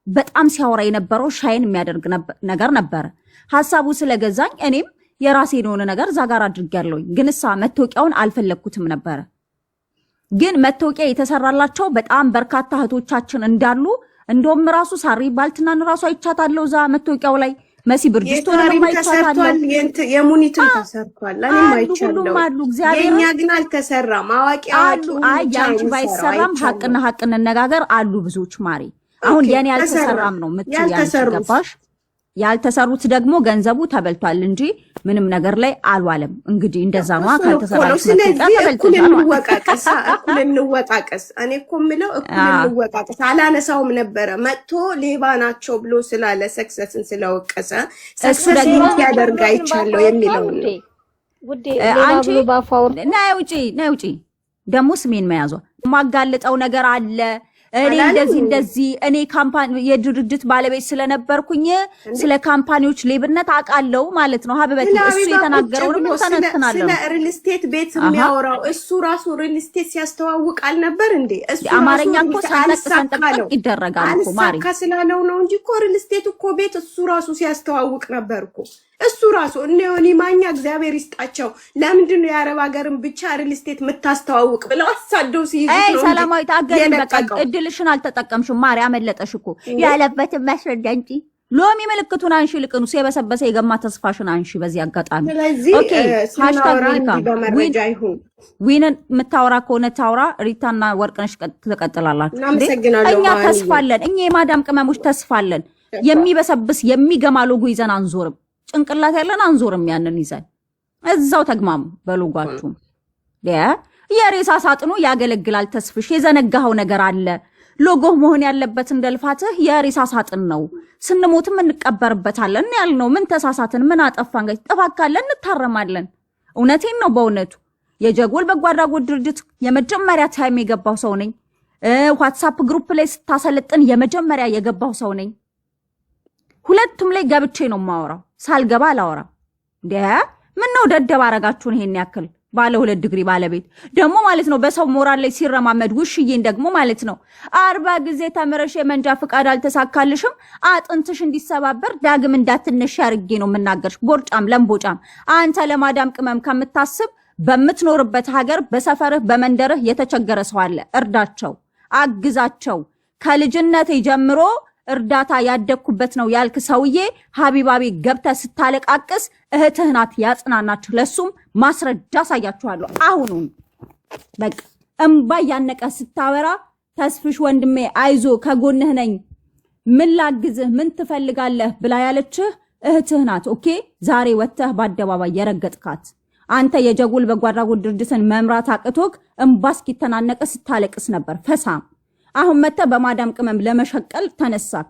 በጣም ሲያወራ የነበረው ሻይን የሚያደርግ ነገር ነበር። ሐሳቡ ስለገዛኝ እኔም የራሴን የሆነ ነገር እዛ ጋር አድርጌያለሁኝ። ግን እሳ መታወቂያውን አልፈለኩትም ነበር። ግን መታወቂያ የተሰራላቸው በጣም በርካታ እህቶቻችን እንዳሉ እንደውም ራሱ ሳሪ ባልትናን ራሱ አይቻታለሁ እዛ መታወቂያው ላይ መሲ ብርጅስቶን አይቻታለሁ። የሙኒትም ተሰርቷል። እኔም አይቻለሁ። የኛ ግን አልተሰራም። አዋቂያቱ ያንቺ ባይሰራም ሐቅና ሐቅ እንነጋገር አሉ ብዙዎች ማሪ። አሁን የኔ ያልተሰራም ነው ምትይ ያልተገባሽ። ያልተሰሩት ደግሞ ገንዘቡ ተበልቷል እንጂ ምንም ነገር ላይ አልዋለም። እንግዲህ እንደዛ ነው ካልተሰራው እኩል እንወቃቀስ። እኔ እኮ የምለው እኩል እንወቃቀስ። አላነሳውም ነበረ መጥቶ ሌባ ናቸው ብሎ ስላለ ሰክሰስን ስለወቀሰ ሰክሰስ ያደርጋ ይቻለው የሚለው ነው። አንቺ ነይ ውጪ ደግሞ ስሜን መያዟ ማጋለጠው ነገር አለ። እኔ እንደዚህ እኔ ካምፓኒ የድርጅት ባለቤት ስለነበርኩኝ ስለ ካምፓኒዎች ሌብነት አቃለው ማለት ነው። ሀበበት እሱ የተናገረው ነው ተነስተናል። ስለ ሪል ስቴት ቤት የሚያወራው እሱ ራሱ ሪል ስቴት ሲያስተዋውቅ አልነበር እንዴ? እሱ አማርኛ እኮ ሰንጠቅ ይደረጋል እኮ ማሪ ከስላለው ነው እንጂ እኮ ሪል ስቴት እኮ ቤት እሱ ራሱ ሲያስተዋውቅ ነበር እኮ እሱ ራሱ እኔ ማኛ እግዚአብሔር ይስጣቸው። ለምንድን ነው የአረብ ሀገርን ብቻ ሪል ስቴት የምታስተዋውቅ ብለው አሳደው ሲይዙት ነው። ሰላማዊ ታገል በቃ እድልሽን አልተጠቀምሽም ማሪ አመለጠሽ እኮ ያለበትን ማስረዳ እንጂ ሎሚ ምልክቱን አንሺ ልቅኑ የበሰበሰ የገማ ተስፋሽን አንሺ በዚህ አጋጣሚ። ኦኬ ዊንን የምታወራ ከሆነ ታውራ። ሪታና ወርቅነሽ ትቀጥላላችሁ። እኛ ተስፋለን። እኛ የማዳም ቅመሞች ተስፋለን። የሚበሰብስ የሚገማ ሎጎ ይዘን አንዞርም። ጭንቅላት ያለን አንዞርም። ያንን ይዘን እዛው ተግማሙ በሎጓችሁ። የሬሳ ሳጥኑ ያገለግላል። ተስፍሽ የዘነጋው ነገር አለ። ሎጎ መሆን ያለበት እንደልፋትህ የሬሳ ሳጥን ነው። ስንሞትም እንቀበርበታለን ያልነው ምን ተሳሳትን? ምን አጠፋን? ጥፋት ካለ እንታረማለን። እውነቴን ነው። በእውነቱ የጀጎል በጎ አድራጎት ድርጅት የመጀመሪያ ታይም የገባው ሰው ነኝ። ዋትስአፕ ግሩፕ ላይ ስታሰለጥን የመጀመሪያ የገባው ሰው ነኝ። ሁለቱም ላይ ገብቼ ነው ማወራው። ሳልገባ አላወራም። ምን ነው ደደብ አረጋችሁን? ይሄን ያክል ባለ 2 ዲግሪ ባለቤት ደግሞ ማለት ነው በሰው ሞራል ላይ ሲረማመድ ውሽዬን ደግሞ ማለት ነው 40 ጊዜ ተምረሽ የመንጃ ፍቃድ አልተሳካልሽም አጥንትሽ እንዲሰባበር ዳግም እንዳትነሽ አርጌ ነው የምናገርሽ። ቦርጫም ለምቦጫም አንተ ለማዳም ቅመም ከምታስብ በምትኖርበት ሀገር በሰፈርህ በመንደርህ የተቸገረ ሰው አለ። እርዳቸው፣ አግዛቸው። ከልጅነቴ ጀምሮ እርዳታ ያደኩበት ነው ያልክ ሰውዬ ሀቢባቤ ገብተ ስታለቃቅስ እህትህ ናት ያጽናናችሁ። ለሱም ማስረጃ ሳያችኋለሁ። አሁኑን በቃ እምባ ያነቀ ስታወራ ተስፍሽ ወንድሜ አይዞ ከጎንህ ነኝ ምን ላግዝህ ምን ትፈልጋለህ ብላ ያለችህ እህትህ ናት። ኦኬ ዛሬ ወተህ በአደባባይ የረገጥካት አንተ የጀጎል በጎ አድራጎት ድርጅትን መምራት አቅቶክ እምባ እስኪተናነቅ ስታለቅስ ነበር ፈሳም። አሁን መተ በማዳም ቅመም ለመሸቀል ተነሳክ።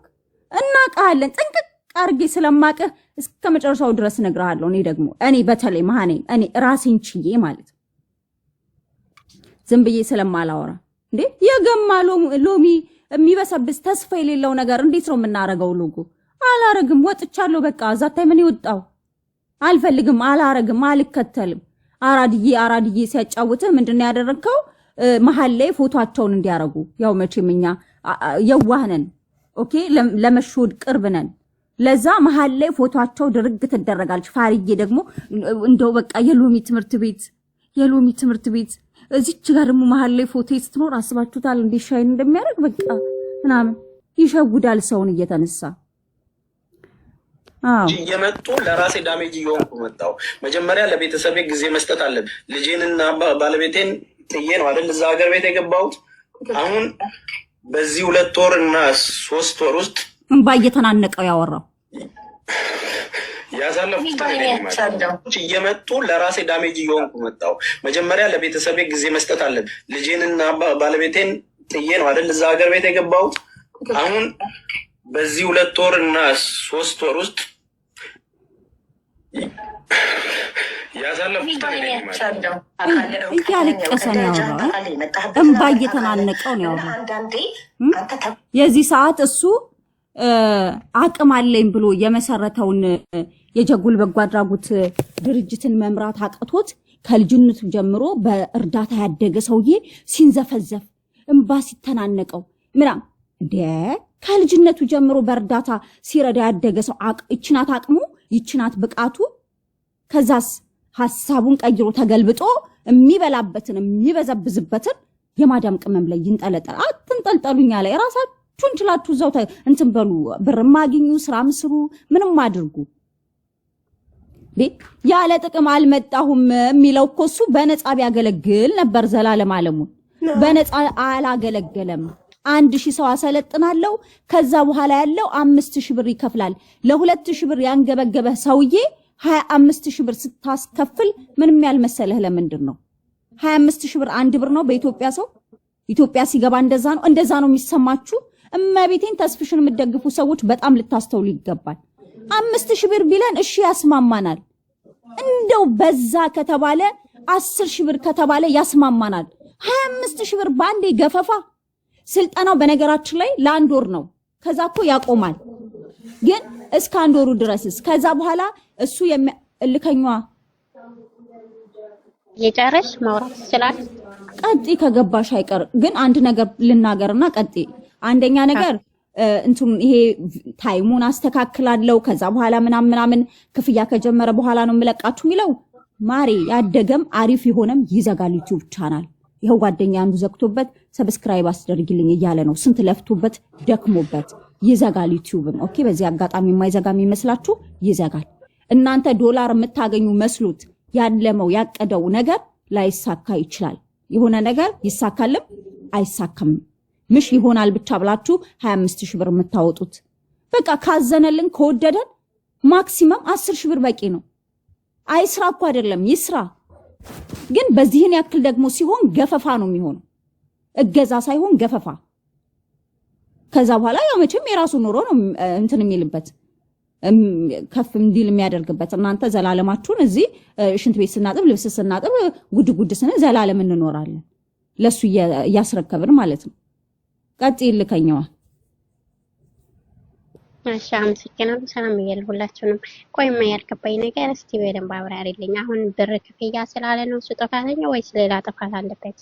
እናቃለን ጥንቅቅ አርጌ ስለማቀህ እስከ መጨረሻው ድረስ ነግራለሁ። እኔ በተለይ ማኔ እኔ ራሴን ችዬ ማለት ዝም ብዬ ስለማላወራ እንዴ የገማ ሎሚ የሚበሰብስ ተስፋ የሌለው ነገር እንዴት ነው የምናረገው? ሎጎ አላረግም። ወጥቻለሁ በቃ ዛታይ ምን ይወጣው አልፈልግም። አላረግም። አልከተልም። አራድዬ ሲያጫውትህ ምንድነው ያደረከው? መሐል ላይ ፎቶአቸውን እንዲያረጉ ያው መቼምኛ የዋህነን ኦኬ ለመሽወድ ቅርብነን ለዛ መሐል ላይ ፎቶአቸው ድርግ ተደረጋለች። ፋሪዬ ደግሞ እንደው በቃ የሎሚ ትምርት ቤት እዚች ጋር ደግሞ መሐል ላይ ፎቶ ስትኖር አስባችሁታል እንዴ ሻይን እንደሚያደርግ በቃ ምናምን ይሸውዳል ሰውን እየተነሳ የመጡ ለራሴ ዳሜጅ እየሆንኩ መጣሁ። መጀመሪያ ለቤተሰቤ ጊዜ መስጠት አለብኝ። ልጄንና ባለቤቴን ጥዬ ነው አይደል እዛ ሀገር ቤት የገባሁት። አሁን በዚህ 2 ወር እና 3 ወር ውስጥ እንባ እየተናነቀው ያወራው ያሳለፉት እየመጡ ለራሴ ዳሜጅ እየሆንኩ መጣሁ። መጀመሪያ ለቤተሰቤ ጊዜ መስጠት አለብኝ። ልጄንና ባለቤቴን ጥዬ ነው አይደል እዛ ሀገር ቤት የገባሁት። አሁን በዚህ 2 ወር እና 3 ወር ውስጥ እያለቀሰ ነው ያወራው። እንባ እየተናነቀው ነው ያወራው። የዚህ ሰዓት እሱ አቅም አለኝ ብሎ የመሰረተውን የጀጎል በጎ አድራጎት ድርጅትን መምራት አቅቶት ከልጅነቱ ጀምሮ በእርዳታ ያደገ ሰውዬ ሲንዘፈዘፍ እንባ ሲተናነቀው ምናምን እንደ ከልጅነቱ ጀምሮ በእርዳታ ሲረዳ ያደገ ሰው እችናት አቅሙ ይችናት ብቃቱ ከዛስ ሐሳቡን ቀይሮ ተገልብጦ የሚበላበትን የሚበዘብዝበትን የማዳም ቅመም ላይ ይንጠለጠል። አትንጠልጠሉኛ ላይ ራሳችሁን ችላችሁ እዛው እንትን በሉ። ብር ማግኙ፣ ስራ ምስሩ፣ ምንም አድርጉ። ያለ ጥቅም አልመጣሁም የሚለው እኮ እሱ በነፃ ቢያገለግል ነበር። ዘላለም አለሙ በነፃ አላገለገለም። 1000 ሰው አሰለጥናለሁ ከዛ በኋላ ያለው 5000 ብር ይከፍላል። ለ2000 ብር ያንገበገበ ሰውዬ 25000 ብር ስታስከፍል ምንም ያልመሰለህ ለምንድን ነው? 25000 ብር 1 ብር ነው በኢትዮጵያ ሰው። ኢትዮጵያ ሲገባ እንደዛ ነው የሚሰማችሁ። እመቤቴን ተስፍሽን የምትደግፉ ሰዎች በጣም ልታስተውሉ ይገባል። 5000 ብር ቢለን እሺ ያስማማናል። እንደው በዛ ከተባለ 10000 ብር ከተባለ ያስማማናል። 25000 ብር ባንዴ ገፈፋ። ስልጠናው በነገራችን ላይ ለ1 ወር ነው። ከዛ እኮ ያቆማል። ግን እስከ 1 ወሩ ድረስስ ከዛ በኋላ እሱ እልከኛ የጨረሽ ማውራት ይችላል። ቀጥ ከገባሽ አይቀር ግን አንድ ነገር ልናገርና ቀጥ አንደኛ ነገር እንቱን ይሄ ታይሙን አስተካክላለሁ ከዛ በኋላ ምናምን ክፍያ ከጀመረ በኋላ ነው የምለቃችሁ የሚለው ማሪ ያደገም አሪፍ የሆነም ይዘጋል ዩቲዩብ ቻናል። ይሄው ጓደኛ አንዱ ዘግቶበት ሰብስክራይብ አስደርግልኝ እያለ ነው። ስንት ለፍቶበት ደክሞበት ይዘጋል ዩቲዩብም። ኦኬ በዚህ አጋጣሚ የማይዘጋም ይመስላችሁ ይዘጋል። እናንተ ዶላር የምታገኙ መስሉት ያለመው ያቀደው ነገር ላይሳካ ይችላል። የሆነ ነገር ይሳካልም አይሳካም ምሽ ይሆናል ብቻ ብላችሁ 25000 ብር የምታወጡት በቃ ካዘነልን ከወደደን ማክሲመም 10000 ብር በቂ ነው። አይስራ እኮ አይደለም ይስራ። ግን በዚህን ያክል ደግሞ ሲሆን ገፈፋ ነው የሚሆነው። እገዛ ሳይሆን ገፈፋ። ከዛ በኋላ ያው መቼም የራሱ ኑሮ ነው እንትን የሚልበት ከፍ እንዲል የሚያደርግበት። እናንተ ዘላለማችሁን እዚህ ሽንት ቤት ስናጥብ ልብስ ስናጥብ ጉድ ስነ ዘላለም እንኖራለን። ለሱ ያስረከብን ማለት ነው። ቀጥ ይልከኛዋ ማሻ አመሰግናለሁ። ሰላም ይያልሁላችሁንም። ቆይማ ያልከባኝ ነገር እስቲ በደንብ አብራሪልኝ። አሁን ብር ክፍያ ስላለ ነው እሱ ጥፋተኛ ወይስ ሌላ ጥፋት አለበት?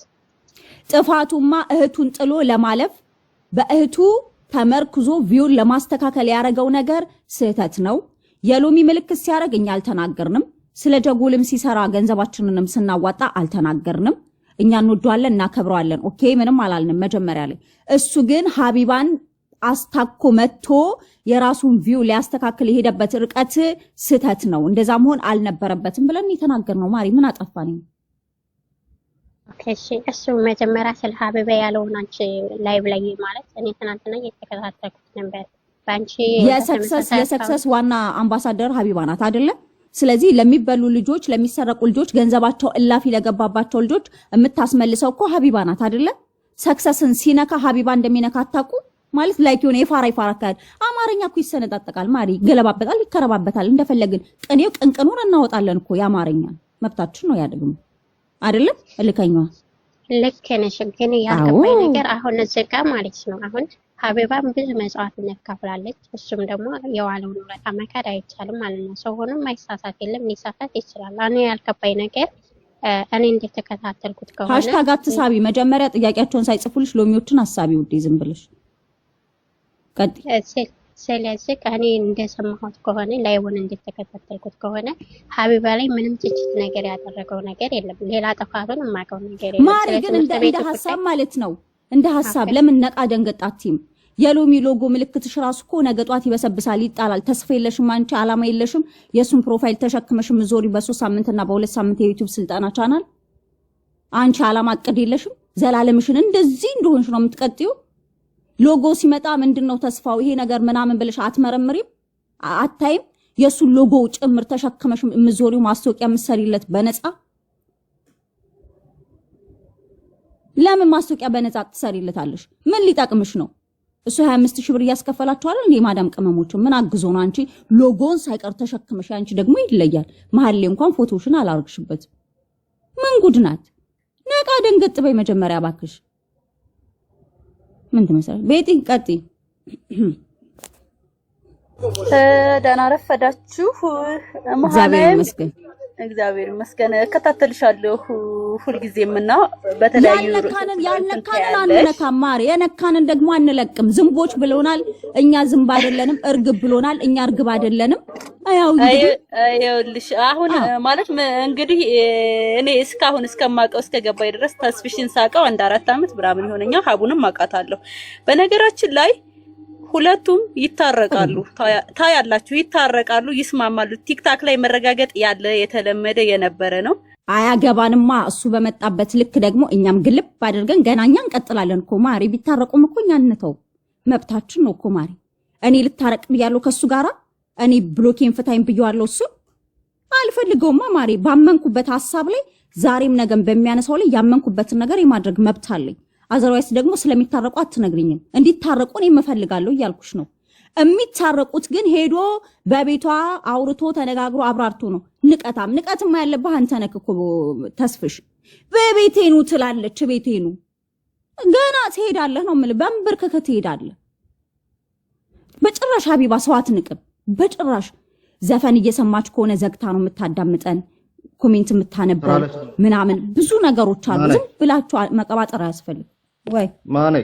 ጥፋቱማ እህቱን ጥሎ ለማለፍ በእህቱ ተመርክዞ ቪውን ለማስተካከል ያረገው ነገር ስህተት ነው። የሎሚ ምልክት ሲያረግ እኛ አልተናገርንም። ስለ ጀጎልም ሲሰራ ገንዘባችንንም ስናዋጣ አልተናገርንም። እኛ እንወደዋለን እናከብረዋለን። ኦኬ ምንም አላልንም መጀመሪያ ላይ። እሱ ግን ሀቢባን አስታኮ መጥቶ የራሱን ቪው ሊያስተካክል የሄደበት ርቀት ስህተት ነው። እንደዛ መሆን አልነበረበትም ብለን የተናገርነው። ማሪ ምን አጠፋኝ? እሺ እሱ መጀመሪያ ስለ ሀቢባ ያለውን አንቺ ላይቭ ላይ ማለት እኔ ትናንትና እየተከታተልኩት ነበር። ባንቺ የሰክሰስ ዋና አምባሳደር ሀቢባ ናት አይደለ? ስለዚህ ለሚበሉ ልጆች ለሚሰረቁ ልጆች ገንዘባቸው እላፊ ለገባባቸው ልጆች የምታስመልሰው እኮ ሀቢባ ናት አይደለ? ሰክሰስን ሲነካ ሀቢባ እንደሚነካ አታውቁ ማለት ላይክ የሆነ የፋራ አካል አማርኛ እኮ ይሰነጣጠቃል። ማሪ ገለባበታል፣ ይከረባበታል እንደፈለግን። ቅኔው ቅንቅኑን እናወጣለን እኮ የአማርኛ መብታችን ነው ያደግሙ አይደለም? እልከኛዋ ልክ ነሽ። ግን ያልገባኝ ነገር አሁን እዚህ ጋር ማለት ነው አሁን ሀቢባም ብዙ መስዋዕትነት ከፍላለች። እሱም ደግሞ የዋለውን ውለታ መካድ አይቻልም ማለት ነው። ሰው ሆኖ ማይሳሳት የለም ሊሳሳት ይችላል። እኔ ያልገባኝ ነገር እኔ እንደተከታተልኩት ከሆነ ሃሽታግ አትሳቢ። መጀመሪያ ጥያቄያቸውን ሳይጽፉልሽ ሎሚዎችን አሳቢ ውዴ ዝም ብለሽ ስለዚህ እኔ እንደሰማሁት ከሆነ ላይውን እንደተከታተልኩት ከሆነ ሀቢባ ላይ ምንም ትችት ነገር ያደረገው ነገር የለም። ሌላ ጥፋቱን የማውቀው ነገር የለም። ማሪ ግን እንደ ሐሳብ ማለት ነው እንደ ሐሳብ ለምን ነቃ ደንገጣቲም የሎሚ ሎጎ ምልክትሽ ራሱ እኮ ነገ ጧት ይበሰብሳል፣ ይጣላል። ተስፋ የለሽም አንቺ፣ አላማ የለሽም። የሱን ፕሮፋይል ተሸክመሽም ዞሪ በ3 ሳምንትና በ2 ሳምንት የዩቲዩብ ስልጠና ቻናል። አንቺ አላማ እቅድ የለሽም። ዘላለምሽን እንደዚህ እንደሆንሽ ነው የምትቀጥዩ። ሎጎ ሲመጣ ምንድነው ተስፋው ይሄ ነገር ምናምን ብለሽ አትመረምሪም አታይም? የሱን ሎጎ ጭምር ተሸክመሽ ምዞሪው ማስታወቂያ ምሰሪለት በነፃ ለምን ማስታወቂያ በነፃ ትሰሪለታለሽ? ምን ሊጠቅምሽ ነው? እሱ 25000 ብር እያስከፈላችኋል እንዴ? ማዳም ቅመሞች ምን አግዞ ነው አንቺ ሎጎን ሳይቀር ተሸክመሽ? አንቺ ደግሞ ይለያል። መሀል ላይ እንኳን ፎቶሽን አላርግሽበት። ምን ጉድ ናት? ነቃ ደንገጥ በይ መጀመሪያ ባክሽ። ምን ትመስላለሽ? ቤቲ ቀጢ ደህና ረፈዳችሁ። እግዚአብሔር ይመስገን። እግዚአብሔር ይመስገን። እከታተልሻለሁ ሁልጊዜም እና በተለያዩ ያልነካንን አንነካም ማሪ የነካንን ደግሞ አንለቅም ዝንቦች ብሎናል እኛ ዝንብ አይደለንም እርግብ ብሎናል እኛ እርግብ አይደለንም ይኸውልሽ አሁን ማለት እንግዲህ እኔ እስካሁን እስከማውቀው እስከገባይ ድረስ ተስፍሽን ሳቀው አንድ 4 አመት ብራምን ይሆነኛል ሀቡንም አውቃታለሁ በነገራችን ላይ ሁለቱም ይታረቃሉ ታያላችሁ ይታረቃሉ ይስማማሉ ቲክታክ ላይ መረጋገጥ ያለ የተለመደ የነበረ ነው አያገባንማ እሱ በመጣበት ልክ ደግሞ እኛም ግልብ አድርገን ገናኛ እንቀጥላለን እኮ ማሪ ቢታረቁም እኮ እኛ እንተው መብታችን ነው እኮ ማሪ እኔ ልታረቅ ብያለሁ ከሱ ጋራ እኔ ብሎኬን ፍታይም ብየዋለሁ እሱ አልፈልገውማ ማሪ ባመንኩበት ሐሳብ ላይ ዛሬም ነገም በሚያነሳው ላይ ያመንኩበትን ነገር የማድረግ መብት አለኝ አዘርዋይስ ደግሞ ስለሚታረቁ አትነግሪኝም እንዲታረቁ ነው የምፈልጋለሁ ይያልኩሽ ነው የሚታረቁት ግን ሄዶ በቤቷ አውርቶ ተነጋግሮ አብራርቶ ነው ንቀትም ያለበት አንተ ነህ እኮ ተስፍሽ በቤቴኑ ትላለች ቤቴኑ ገና ትሄዳለህ ነው ማለት በእንብርክክ ትሄዳለህ በጭራሽ ሀቢባ ሰው አትንቅም በጭራሽ ዘፈን እየሰማች ከሆነ ዘግታ ነው የምታዳምጠን ኮሜንት የምታነበው ምናምን ብዙ ነገሮች አሉ ዝም ብላችሁ መቀባጠር አያስፈልግም ወይ ማኔ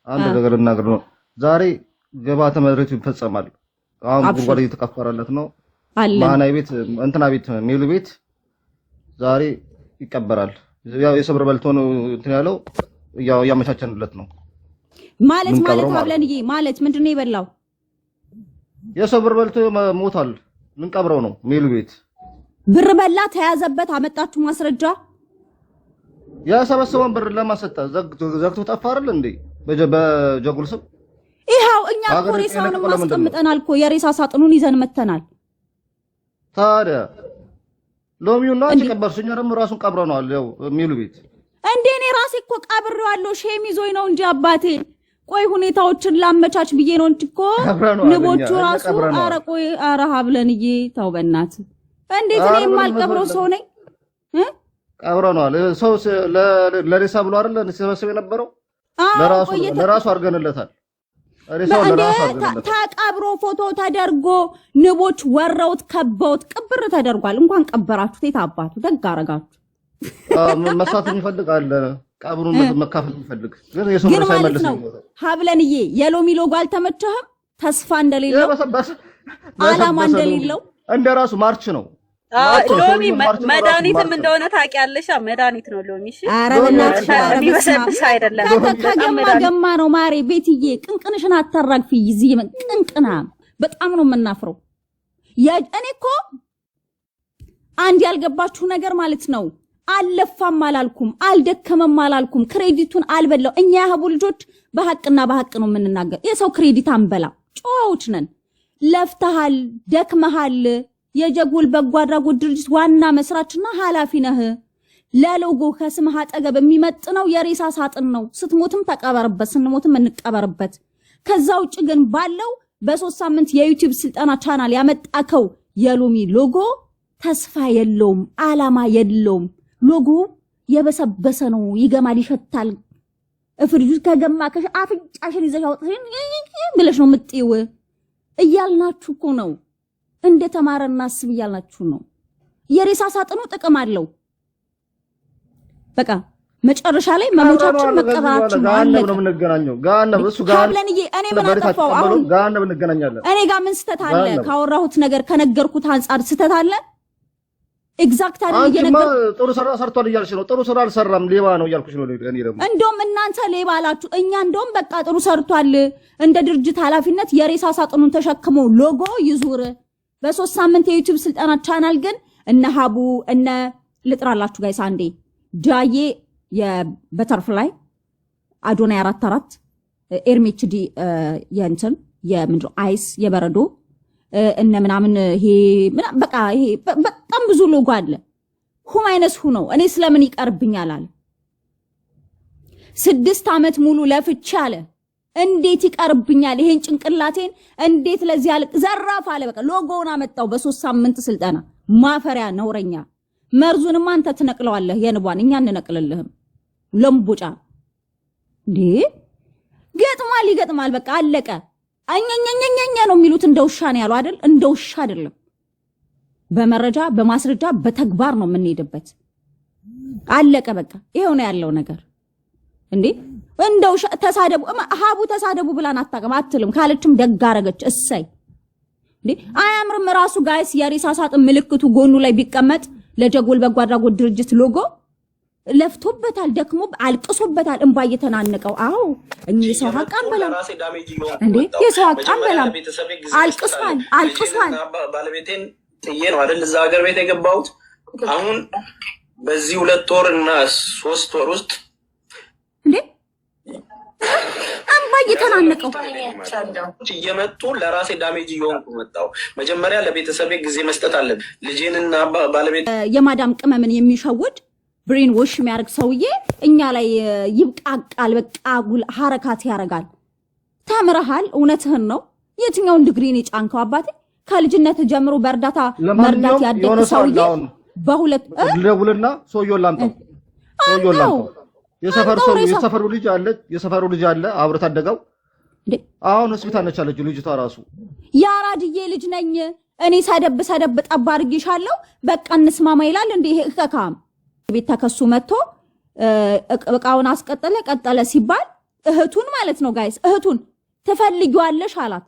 አንድ ነገር እናገር ነው ዛሬ ገባተ መድረቱ ይፈጸማል አሁን ጉርጓድ እየተከፈረለት ነው ማናይ ቤት እንትና ቤት ሚሉ ቤት ዛሬ ይቀበራል ያው የሰብር በልቶ ነው እንትን ያለው ያው ያመቻቸንለት ነው ማለት አብለንዬ ማለት ምንድነው ይበላው የሰብር በልቶ ሞታል ልንቀብረው ነው ሚሉ ቤት ብር በላ ተያዘበት አመጣችሁ ማስረጃ ያሰበሰበን ብር ለማሰጣ ዘግቶ ጠፋ አይደል እንዴ በጀጉል ስም ይሄው እኛ ሬሳውን ማስቀምጠናል እኮ የሬሳ ሳጥኑን ይዘን መተናል ታዲያ ሎሚውና ተቀበርሽኛ ደግሞ ራሱን ቀብረናል ያው ሚሉ ቤት እንዴ እኔ ራሴ እኮ ቀብሬዋለሁ ሼም ይዞኝ ነው እንጂ አባቴ ቆይ ሁኔታዎችን ላመቻች ብዬ ነው እንጂ እኮ ንቦቹ ራሱ ኧረ ቆይ ኧረ ሀብለንዬ ተው በእናት እንዴት እኔ የማልቀብረው ሰው ነኝ ቀብረናል ሰው ለሬሳ ብሎ አይደል ሲሰበሰብ የነበረው ለራሱ አርገንለታል ሬሳው ለራሱ አርገንለታል ተቀብሮ ፎቶ ተደርጎ ንቦች ወረውት ከበውት ቅብር ተደርጓል እንኳን ቀበራችሁት የታባቱ ደግ አረጋችሁ መሳተፍ ይፈልጋል ቀብሩን መካፈል ይፈልግ ግን የሰው ሬሳ ይመልስ ነው ሀብለንዬ የሎሚ ሎጎ አልተመቸህም ተስፋ እንደሌለው አላማ እንደሌለው እንደራሱ ማርች ነው ሎሚ መድኃኒትም እንደሆነ ታውቂያለሽ መድኃኒት ነው ሎሚ እሺ ኧረ በእናትሽ ቢበሰብስ አይደለም ገማ ነው ማሬ ቤትዬ ቅንቅንሽን አታራግፊ እዚህ ቅንቅና በጣም ነው የምናፍረው እኔ እኮ አንድ ያልገባችሁ ነገር ማለት ነው አልለፋም አላልኩም አልደከመም አላልኩም ክሬዲቱን አልበላው እኛ ያህቡ ልጆች በሐቅና በሐቅ ነው የምንናገር የሰው ክሬዲት አንበላ ጨዋዎች ነን ለፍተሃል ደክመሃል የጀጉል በጎ አድራጎት ድርጅት ዋና መስራችና ኃላፊ ነህ ለሎጎ ከስምህ አጠገብ የሚመጥነው የሬሳ ሳጥን ነው ስትሞትም ተቀበርበት ስንሞትም እንቀበርበት ከዛ ውጭ ግን ባለው በ3 ሳምንት የዩቲዩብ ስልጠና ቻናል ያመጣከው የሎሚ ሎጎ ተስፋ የለውም አላማ የለውም ሎጎ የበሰበሰ ነው ይገማል ይሸታል ፍሪጁ ከገማ አፍንጫሽን ይዘሽ አውጥተሽ ብለሽ ነው የምትጤው እያልናችሁ እኮ ነው እንደ ተማረና አስብ እያልናችሁ ነው የሬሳ ሳጥኑ ጥቅም አለው በቃ መጨረሻ ላይ መሞቻችን መቀበራችን ጋነብ ነው የምንገናኘው ጋነብ እሱ ጋብለንዬ እኔ ምን አጠፋው አሁን ጋነብ እንገናኛለን እኔ ጋር ምን ስተት አለ ካወራሁት ነገር ከነገርኩት አንፃር ስተት አለ ኤግዛክትሊ እየነገር ጥሩ ስራ ሰርቷል እያልሽ ነው ጥሩ ስራ አልሰራም ሌባ ነው እያልኩሽ ነው እኔ ደግሞ እንደውም እናንተ ሌባ አላችሁ እኛ እንደውም በቃ ጥሩ ሰርቷል እንደ ድርጅት ኃላፊነት የሬሳ ሳጥኑን ተሸክሞ ሎጎ ይዙር በ3 ሳምንት የዩቲዩብ ስልጠና ቻናል ግን እነ ሀቡ እነ ልጥራላችሁ ጋይስ አንዴ ዳዬ የበተርፍላይ አዶናይ 44 ኤርሜችዲ የእንትን የምንድነው አይስ የበረዶ እነ ምናምን ይሄ በቃ ይሄ በጣም ብዙ ሎጎ አለ ሁማይነስ ነው እኔ ስለምን ይቀርብኛል አለ 6 አመት ሙሉ ለፍቻ አለ እንዴት ይቀርብኛል ይሄን ጭንቅላቴን እንዴት ለዚህ ያለ ዘራፍ አለ በቃ ሎጎውን አመጣው በ3 ሳምንት ስልጠና ማፈሪያ ነውረኛ መርዙንም አንተ ትነቅለዋለህ የንቧን እኛ እንነቅልልህም ለምቦጫ እንዴ ይገጥማል በቃ አለቀ አኛኛኛኛ ነው የሚሉት እንደውሻ ነው ያለው አይደል እንደውሻ አይደለም በመረጃ በማስረጃ በተግባር ነው የምንሄድበት አለቀ በቃ ይሄው ነው ያለው ነገር እንዴ እንደው ተሳደቡ ሀቡ ተሳደቡ ብላን አትልም ካለችም ደግ አረገች እሰይ እንዴ አያምርም ራሱ ጋይስ የሬሳ ሳጥን ምልክቱ ጎኑ ላይ ቢቀመጥ ለጀጎል በጎ አድራጎት ድርጅት ሎጎ ለፍቶበታል ደክሞ አልቅሶበታል እንባ እየተናነቀው አዎ እኚህ ሰው ሀቃን በላም እንዴ የሰው ሀቃን በላም አልቅሷል ባለቤቴን ጥዬ ነው አይደል እዛ ሀገር ቤት የገባሁት አሁን በዚህ 2 ወር እና 3 ወር ውስጥ እንዴ እንባ እየተናነቀው እየመጡ ለራሴ ዳሜጅ እየሆንኩ መጣሁ መጀመሪያ ለቤተሰቤ ጊዜ መስጠት አለብኝ ልጄንና ባለቤት የማዳም ቅመምን የሚሸውድ ብሬን ወሽ የሚያርግ ሰውዬ እኛ ላይ ይብቃቃል በቃ ሐረካት ያረጋል ተምረሃል እውነትህን ነው የትኛውን ዲግሪ ነው ጫንከው አባቴ ከልጅነት ጀምሮ በእርዳታ መርዳት ያደገ ሰውዬ በሁለት ደውልና ሰውዬው ላምጣው የሰፈሩ ልጅ አለ አብረታ አደጋው አሁን ሆስፒታል ነች አለች ልጅቷ ራሱ ያራድዬ ልጅ ነኝ እኔ ሰደብ ጠብ አድርጌሻለሁ በቃ እንስማማ ይላል እንዴ እከካም ቤት ተከሱ መጥቶ እቃውን ቀጠለ ሲባል እህቱን ማለት ነው ጋይስ እህቱን ትፈልጊዋለሽ አላት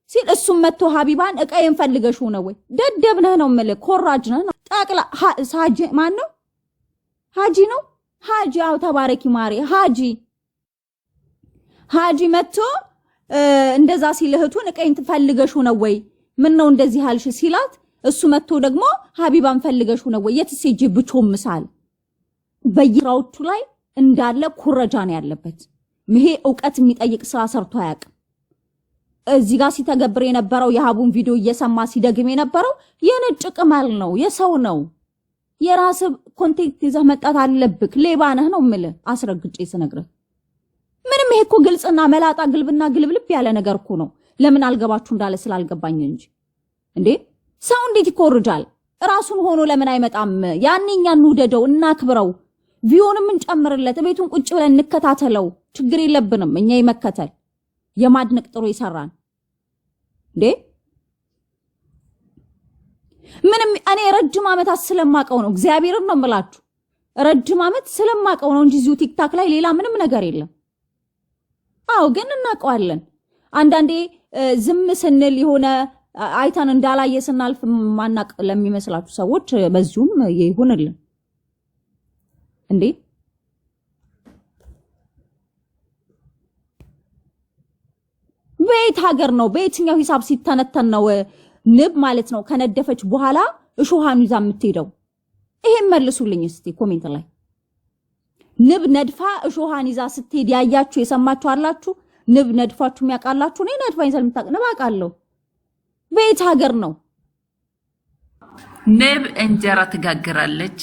ሲል እሱም መጥቶ ሀቢባን እቃዬን ፈልገሽው ነው ወይ ደደብ ነህ ነው የምልህ ኮራጅ ነህ ጠቅላ ሀጂ ማን ነው ሀጂ ነው ሀጂ አው ተባረኪ ማሪ ሀጂ መጥቶ እንደዛ ሲል እህቱን እቃዬን ትፈልገሽው ነው ወይ ምን ነው እንደዚህ አልሽ ሲላት እሱ መጥቶ ደግሞ ሀቢባን ፈልገሽው ነው ወይ የትሴጂ ብቾምሳል በየራውቱ ላይ እንዳለ ኩረጃ ነው ያለበት ይሄ ዕውቀት የሚጠይቅ ስራ ሰርቶ አያውቅም እዚህ ጋር ሲተገብር የነበረው የሀቡን ቪዲዮ እየሰማ ሲደግም የነበረው የነጭ ቅማል ነው የሰው ነው የራስ ኮንቴክስት ይዘህ መጣት አለብክ ሌባ ነህ ነው የምልህ አስረግጬ ስነግርህ ምንም ይሄ እኮ ግልጽና መላጣ ግልብና ግልብልብ ያለ ነገር እኮ ነው ለምን አልገባችሁ እንዳለ ስላልገባኝ እንጂ እንዴ ሰው እንዴት ይኮርጃል ራሱን ሆኖ ለምን አይመጣም ያንኛን ውደደው እናክብረው ቪዮንም እንጨምርለት ቤቱን ቁጭ ብለን እንከታተለው ችግር የለብንም እኛ ይመከተል የማድነቅ ጥሩ ይሰራን እንዴ ምንም እኔ ረጅም ዓመት ስለማቀው ነው እግዚአብሔርን ነው የምላችሁ ረጅም ዓመት ስለማቀው ነው እንጂ ዚሁ ቲክታክ ላይ ሌላ ምንም ነገር የለም አው ግን እናቀዋለን አንዳንዴ ዝም ስንል የሆነ አይታን እንዳላየ ስናልፍ ማናቅ ለሚመስላችሁ ሰዎች በዚሁም ይሁንልን እንዴ ቤት ሀገር ነው በየትኛው ሂሳብ ሲተነተን ነው ንብ ማለት ነው ከነደፈች በኋላ እሾሃን ይዛ የምትሄደው ይሄን መልሱልኝ እስቲ ኮሜንት ላይ ንብ ነድፋ እሾሃን ይዛ ስትሄድ ያያችሁ የሰማችሁ አላችሁ ንብ ነድፋችሁ የሚያቃላችሁ ነው ነድፋኝ ስለምታቅ ነባቃለሁ ቤት ሀገር ነው ንብ እንጀራ ትጋግራለች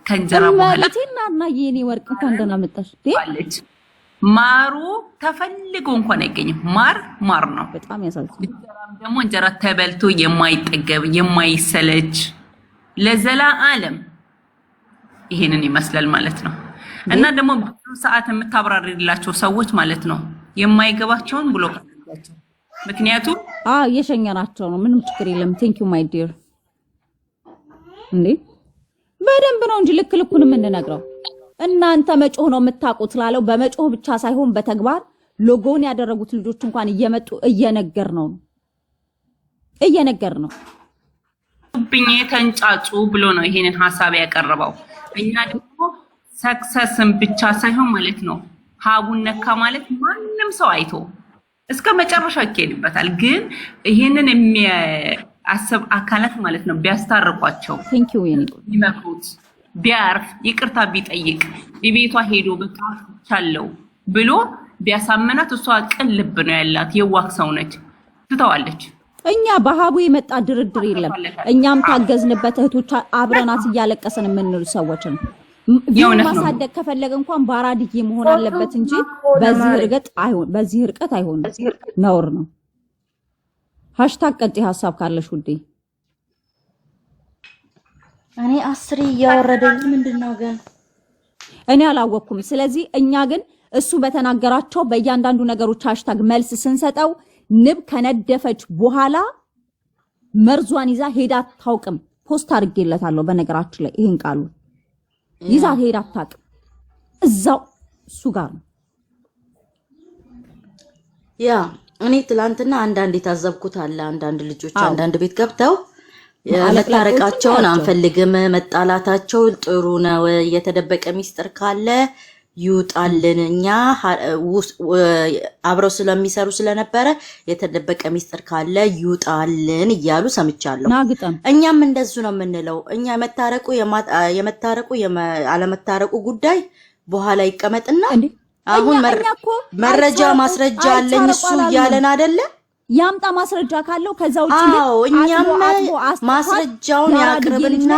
ከእንጀራ በኋላ ማለቴና የኔ ወርቅ እንደና መጣሽ አለች ማሩ ተፈልጎ እንኳን አይገኝም ማር ነው በጣም ያሳዝናል ደግሞ እንጀራ ተበልቶ የማይጠገብ የማይሰለች ለዘላለም ይሄንን ይመስላል ማለት ነው እና ደግሞ ብዙ ሰዓት የምታብራሪላቸው ሰዎች ማለት ነው የማይገባቸውን ብሎ ካደረጋቸው ምክንያቱም የሸኛናቸው ነው ምንም ችግር የለም ቴንክ ዩ ማይ ዲር እንዴ በደንብ ነው እንጂ ልክልኩን የምንነግረው እናንተ መጮህ ነው የምታውቁት ላለው በመጮህ ብቻ ሳይሆን በተግባር ሎጎን ያደረጉት ልጆች እንኳን እየመጡ እየነገር ነው ብኝ ተንጫጩ ብሎ ነው ይሄንን ሐሳብ ያቀርበው እኛ ደግሞ ሰክሰስን ብቻ ሳይሆን ማለት ነው ሀቡን ነካ ማለት ማንንም ሰው አይቶ እስከ መጨረሻ ይኬድበታል ግን ይሄንን የሚያስብ አካላት ማለት ነው ቢያስታርቋቸው ይመክሩት ቢያርፍ ይቅርታ ቢጠይቅ በቤቷ ሄዶ በቃ ቻለው ብሎ ቢያሳመናት እሷ ቅን ልብ ነው ያላት የዋህ ሰው ነች ትተዋለች እኛ በሀቡ የመጣ ድርድር የለም እኛም ታገዝንበት እህቶች አብረናት እያለቀሰን የምንል ሰዎች ነው ማሳደግ ከፈለገ እንኳን ባራድዬ መሆን አለበት እንጂ በዚህ ርቀት አይሆንም ነውር ነው ሃሽታግ #ቀጥ ሐሳብ ካለሽ ውዴ እኔ 10 እያወረደኝ ምንድነው ግን እኔ አላወኩም ስለዚህ እኛ ግን እሱ በተናገራቸው በእያንዳንዱ ነገሮች ሃሽታግ መልስ ስንሰጠው ንብ ከነደፈች በኋላ መርዟን ይዛ ሄዳ ታውቅም ፖስት አድርጌለታለሁ በነገራችን ላይ ይሄን ቃሉ ይዛት ሄዳ አታውቅም። እዛው እሱ ጋር ነው። ያ እኔ ትላንትና አንዳንድ የታዘብኩት አለ። አንዳንድ ልጆች አንዳንድ ቤት ገብተው መታረቃቸውን አንፈልግም፣ መጣላታቸው ጥሩ ነው፣ የተደበቀ ሚስጥር ካለ ይውጣልን፣ እኛ አብረው ስለሚሰሩ ስለነበረ የተደበቀ ሚስጥር ካለ ይውጣልን እያሉ ሰምቻለሁ። እኛም እንደዙ ነው የምንለው። እኛ የመታረቁ አለመታረቁ ጉዳይ በኋላ ይቀመጥና አሁን መረጃ ማስረጃ አለኝ እሱ እያለን አይደለ? ያምጣ ማስረጃ ካለው ከዛው እኛም ማስረጃውን ያቅርብና